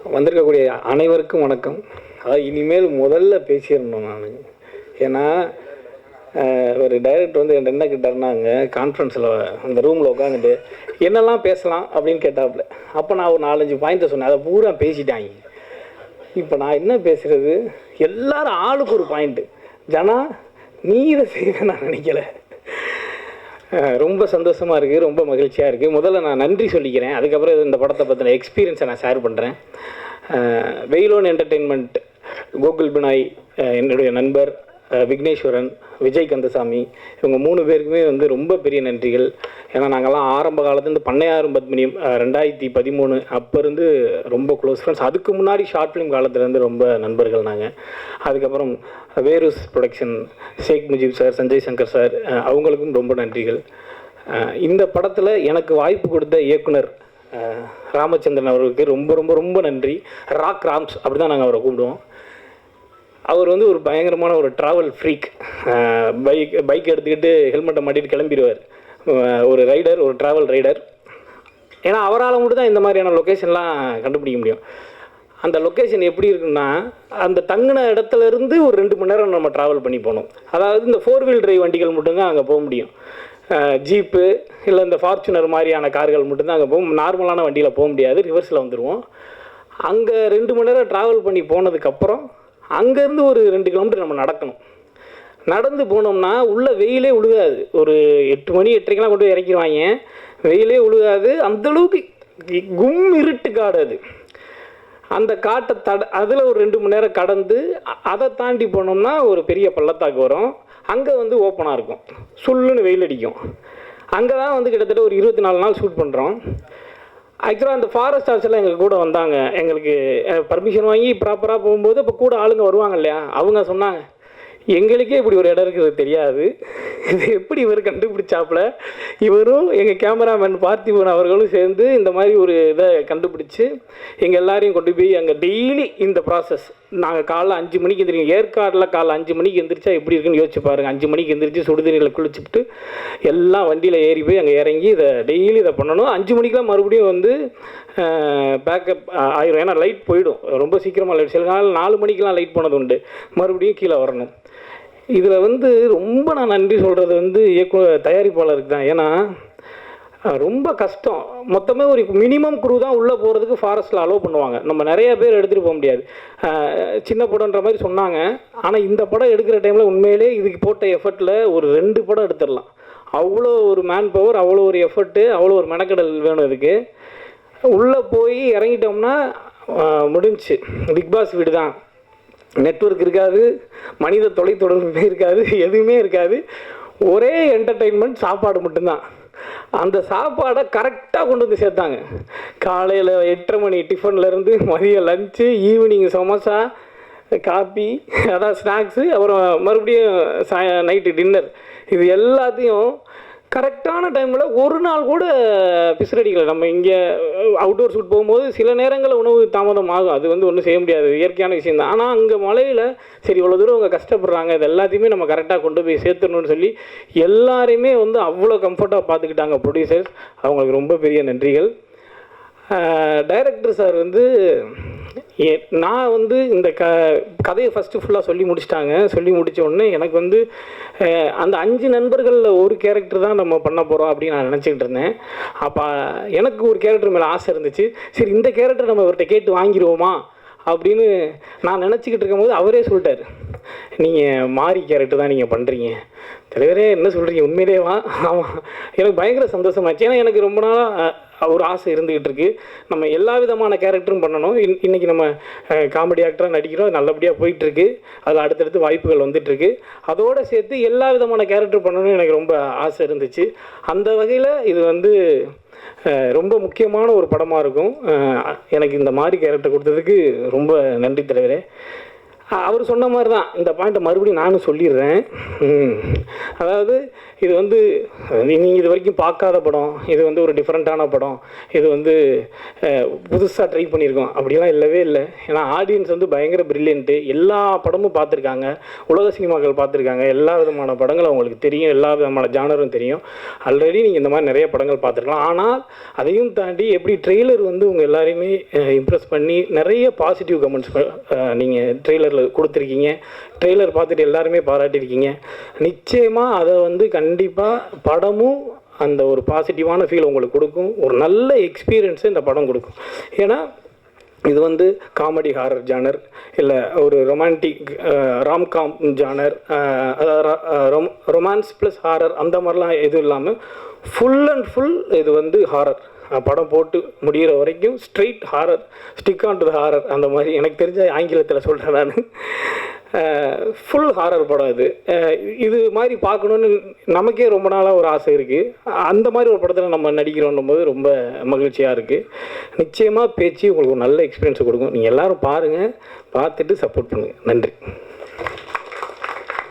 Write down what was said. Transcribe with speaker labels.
Speaker 1: வந்திருக்கக்கூடிய அனைவருக்கும் வணக்கம். அதாவது இனிமேல் முதல்ல பேசிடணும் நான். ஏன்னா ஒரு டைரக்டர் வந்து என்கிட்ட என்ன கேட்டாருன்னாங்க, கான்ஃபரன்ஸில் அந்த ரூமில் உட்காந்துட்டு என்னெல்லாம் பேசலாம் அப்படின்னு கேட்டாப்புல. அப்போ நான் ஒரு 4-5 பாயிண்ட்டை சொன்னேன், அதை பூரா பேசிட்டாங்க. இப்போ நான் என்ன பேசுகிறது, எல்லாரும் ஆளுக்கு ஒரு பாயிண்ட்டு. ஜனா நீ இதை செய்ய நான் நினைக்கல. ரொம்ப சந்தோஷமாக இருக்குது, ரொம்ப மகிழ்ச்சியாக இருக்குது. முதல்ல நான் நன்றி சொல்லிக்கிறேன், அதுக்கப்புறம் இந்த படத்தை பற்றின எக்ஸ்பீரியன்ஸை நான் ஷேர் பண்ணுறேன். வெயிலோன் என்டர்டெயின்மெண்ட், கோகுல் பினாய், என்னுடைய நண்பர் விக்னேஸ்வரன், விஜய் கந்தசாமி, இவங்க 3 பேருக்குமே வந்து ரொம்ப பெரிய நன்றிகள். ஏன்னா நாங்கள்லாம் ஆரம்ப காலத்துலேருந்து பண்ணையாரும் பத்மினியும் 2013 அப்போ இருந்து ரொம்ப க்ளோஸ் ஃப்ரெண்ட்ஸ். அதுக்கு முன்னாடி ஷார்ட் ஃபிலிம் காலத்துலேருந்து ரொம்ப நண்பர்கள் நாங்கள். அதுக்கப்புறம் வேரூஸ் ப்ரொடக்ஷன், ஷேக் முஜீப் சார், சஞ்சய் சங்கர் சார், அவங்களுக்கும் ரொம்ப நன்றிகள். இந்த படத்தில் எனக்கு வாய்ப்பு கொடுத்த இயக்குனர் ராமச்சந்திரன் அவர்களுக்கு ரொம்ப ரொம்ப ரொம்ப நன்றி. ராக் ராம்ஸ் அப்படி தான் நாங்கள் அவரை கூப்பிடுவோம். அவர் வந்து ஒரு பயங்கரமான ஒரு ட்ராவல் ஃப்ரீக். பைக் எடுத்துக்கிட்டு ஹெல்மெட்டை மாட்டிட்டு கிளம்பிடுவார். ஒரு ரைடர், ஒரு ட்ராவல் ரைடர். ஏன்னா அவரால் மட்டும் தான் இந்த மாதிரியான லொக்கேஷன்லாம் கண்டுபிடிக்க முடியும். அந்த லொக்கேஷன் எப்படி இருக்குன்னா, அந்த தங்கின இடத்துலேருந்து ஒரு 2 மணி நேரம் நம்ம ட்ராவல் பண்ணி போகணும். அதாவது இந்த 4 வீல் டிரைவ் வண்டிகள் மட்டும்தான் அங்கே போக முடியும். ஜீப்பு இல்லை இந்த ஃபார்ச்சுனர் மாதிரியான கார்கள் மட்டும்தான் அங்கே போகும். நார்மலான வண்டியில் போக முடியாது, ரிவர்ஸில் வந்துடுவோம். அங்கே 2 மணி நேரம் ட்ராவல் பண்ணி போனதுக்கப்புறம் அங்கேருந்து ஒரு 2 கிலோமீட்டர் நம்ம நடக்கணும். நடந்து போனோம்னா உள்ளே வெயிலே உழுகாது. ஒரு 8 மணி 8:30 கொண்டு போய் இறக்கிடுவாங்க. வெயிலே உழுகாது. அந்தளவுக்கு கும் இருட்டு காடு அது. அந்த காட்டை அதில் ஒரு 2 மணி நேரம் கடந்து அதை தாண்டி போனோம்னா ஒரு பெரிய பள்ளத்தாக்கு வரும். அங்கே வந்து ஓப்பனாக இருக்கும், சுள்ளுன்னு வெயில் அடிக்கும். அங்கே தான் வந்து கிட்டத்தட்ட ஒரு 24 நாள் ஷூட் பண்ணுறோம். ஆக்சுவலாக அந்த ஃபாரஸ்ட் ஆஃபீஸில் எங்கள் கூட வந்தாங்க. எங்களுக்கு பர்மிஷன் வாங்கி ப்ராப்பராக போகும்போது இப்போ கூட ஆளுங்க வருவாங்க இல்லையா, அவங்க சொன்னாங்க, எங்களுக்கே இப்படி ஒரு இடம் இருக்கிறது தெரியாது, இது எப்படி இவர் கண்டுபிடிச்சாப்புல. இவரும் எங்கள் கேமராமேன் பார்த்திபன் அவர்களும் சேர்ந்து இந்த மாதிரி ஒரு இதை கண்டுபிடிச்சி எங்கள் எல்லாரையும் கொண்டு போய் அங்கே டெய்லி இந்த ப்ராசஸ். நாங்கள் காலைல 5 மணிக்கு எந்திரிக்கோம். ஏற்காடில் காலைல 5 மணிக்கு எந்திரிச்சா எப்படி இருக்குன்னு யோசிச்சு பாருங்கள். 5 மணிக்கு எந்திரிச்சு சுடுதண்ணியில் குளிச்சுட்டு எல்லாம் வண்டியில் ஏறி போய் அங்கே இறங்கி இதை டெய்லி இதை பண்ணணும். 5 மணிக்கெலாம் மறுபடியும் வந்து பேக்கப் ஆயிரும். ஏன்னா லைட் போயிடும் ரொம்ப சீக்கிரமாக. லைட் சில நாள் 4 மணிக்கெலாம் லைட் போனது உண்டு. மறுபடியும் கீழே வரணும். இதில் வந்து ரொம்ப நான் நன்றி சொல்கிறது வந்து தயாரிப்பாளருக்கு தான். ஏன்னா ரொம்ப கஷ்டம். மொத்தமே ஒரு மினிமம் குரூ தான் உள்ளே போகிறதுக்கு ஃபாரஸ்ட்டில் அலோவ் பண்ணுவாங்க. நம்ம நிறைய பேர் எடுத்துகிட்டு போக முடியாது. சின்ன படம்ன்ற மாதிரி சொன்னாங்க. ஆனால் இந்த படம் எடுக்கிற டைமில் உண்மையிலே இதுக்கு போட்ட எஃபர்ட்டில் ஒரு 2 படம் எடுத்துடலாம். அவ்வளோ ஒரு மேன் பவர், அவ்வளோ ஒரு எஃபர்ட்டு, அவ்வளோ ஒரு மெனக்கடல் வேணும் இதுக்கு. உள்ளே போய் இறங்கிட்டோம்னா முடிஞ்சு. பிக் பாஸ் வீடு தான். நெட்வொர்க் இருக்காது, மனித தொலைத்தொடர்புமே இருக்காது, எதுவுமே இருக்காது. ஒரே என்டர்டெயின்மெண்ட், சாப்பாடு மட்டும்தான். அந்த சாப்பாடை கரெக்டாக கொண்டு வந்து சேர்த்தாங்க. காலையில் 8:30 மணி டிஃபன்லேருந்து மதியம் லஞ்சு, ஈவினிங் சமோசா, காப்பி, அதான் ஸ்நாக்ஸு, அப்புறம் மறுபடியும் நைட்டு டின்னர். இது எல்லாத்தையும் கரெக்டான டைமில் ஒரு நாள் கூட பிசுரடிக்கலை. நம்ம இங்கே அவுட்டோர் ஷூட் போகும்போது சில நேரங்களில் உணவு தாமதம் ஆகும். அது வந்து ஒன்றும் செய்ய முடியாது, இயற்கையான விஷயம் தான். ஆனால் அங்கே மலையில் சரி இவ்வளோ தூரம் அவங்க கஷ்டப்படுறாங்க, இது எல்லாத்தையுமே நம்ம கரெக்டாக கொண்டு போய் சேர்த்துடணும்னு சொல்லி எல்லாரையுமே வந்து அவ்வளோ கம்ஃபர்ட்டாக பார்த்துக்கிட்டாங்க ப்ரொடியூசர்ஸ். அவங்களுக்கு ரொம்ப பெரிய நன்றிகள். டைரக்டர் சார் வந்து நான் வந்து இந்த கதையை ஃபஸ்ட்டு ஃபுல்லாக சொல்லி முடிச்சிட்டாங்க. சொல்லி முடித்த உடனே எனக்கு வந்து அந்த 5 நண்பர்களில் ஒரு கேரக்டர் தான் நம்ம பண்ண போகிறோம் அப்படின்னு நான் நினச்சிக்கிட்டு இருந்தேன். அப்போ எனக்கு ஒரு கேரக்டர் மேலே ஆசை இருந்துச்சு. சரி இந்த கேரக்டர் நம்ம இவர்கிட்ட கேட்டு வாங்கிடுவோமா அப்படின்னு நான் நினச்சிக்கிட்டு இருக்கும்போது அவரே சொல்லிட்டார், நீங்கள் மாறி கேரக்டர் தான் நீங்கள் பண்ணுறீங்க. தலைவரே என்ன சொல்கிறீங்க, உண்மையிலேவா? ஆமாம். எனக்கு பயங்கர சந்தோஷமாச்சு. ஏன்னா எனக்கு ரொம்ப நாளாக ஒரு ஆசை இருந்துக்கிட்டு இருக்குது. நம்ம எல்லா விதமான கேரக்டரும் பண்ணணும். இன்றைக்கி நம்ம காமெடி ஆக்டராக நடிக்கிறோம், நல்லபடியாக போயிட்டுருக்கு. அதில் அடுத்தடுத்து வாய்ப்புகள் வந்துட்டுருக்கு. அதோடு சேர்த்து எல்லா விதமான கேரக்டர் பண்ணணும்னு எனக்கு ரொம்ப ஆசை இருந்துச்சு. அந்த வகையில் இது வந்து ரொம்ப முக்கியமான ஒரு படமாக இருக்கும். எனக்கு இந்த மாதிரி கேரக்டர் கொடுத்ததுக்கு ரொம்ப நன்றி தலைவரே. அவர் சொன்ன மாதிரி தான் இந்த பாயிண்ட்டை மறுபடியும் நானும் சொல்லிடுறேன். அதாவது இது வந்து நீங்கள் இது வரைக்கும் பார்க்காத படம், இது வந்து ஒரு டிஃப்ரெண்ட்டான படம், இது வந்து புதுசாக ட்ரை பண்ணியிருக்கோம் அப்படிலாம் இல்லவே இல்லை. ஏன்னா ஆடியன்ஸ் வந்து பயங்கர ப்ரில்லியன்ட்டு. எல்லா படமும் பார்த்துருக்காங்க, உலக சினிமாக்கள் பார்த்துருக்காங்க, எல்லா விதமான படங்களும் அவங்களுக்கு தெரியும், எல்லா விதமான ஜானரும் தெரியும். ஆல்ரெடி நீங்கள் இந்த மாதிரி நிறைய படங்கள் பார்த்துருக்கலாம். ஆனால் அதையும் தாண்டி எப்படி ட்ரெய்லர் வந்து உங்கள் எல்லாரையுமே இம்ப்ரெஸ் பண்ணி நிறைய பாசிட்டிவ் கமெண்ட்ஸ் நீங்கள் ட்ரெய்லரில் கொடுத்துருக்கீங்க. ட்ரெய்லர் பார்த்துட்டு எல்லாருமே பாராட்டியிருக்கீங்க. நிச்சயமாக அதை வந்து கண்டிப்பாக படமும் அந்த ஒரு பாசிட்டிவான ஃபீல் உங்களுக்கு கொடுக்கும், ஒரு நல்ல எக்ஸ்பீரியன்ஸை இந்த படம் கொடுக்கும். ஏன்னா இது வந்து காமெடி ஹாரர் ஜானர், இல்லை ஒரு romantic romcom genre, romance plus horror அந்த மாதிரிலாம் எதுவும் இல்லாமல் ஃபுல் அண்ட் ஃபுல் இது வந்து ஹாரர். படம் போட்டு முடிகிற வரைக்கும் straight horror, stick on to the horror. அந்த மாதிரி எனக்கு தெரிஞ்ச ஆங்கிலத்தில் சொல்கிறேன் நான். ஃபுல் ஹாரர் படம் இது. இது மாதிரி பார்க்கணுன்னு நமக்கே ரொம்ப நாளாக ஒரு ஆசை இருக்குது. அந்த மாதிரி ஒரு படத்தில் நம்ம நடிக்கிறோன்னும் போது ரொம்ப மகிழ்ச்சியாக இருக்குது. நிச்சயமாக பேச்சு உங்களுக்கு ஒரு நல்ல எக்ஸ்பீரியன்ஸை கொடுக்கும். நீங்கள் எல்லோரும் பாருங்கள், பார்த்துட்டு சப்போர்ட் பண்ணுங்கள். நன்றி.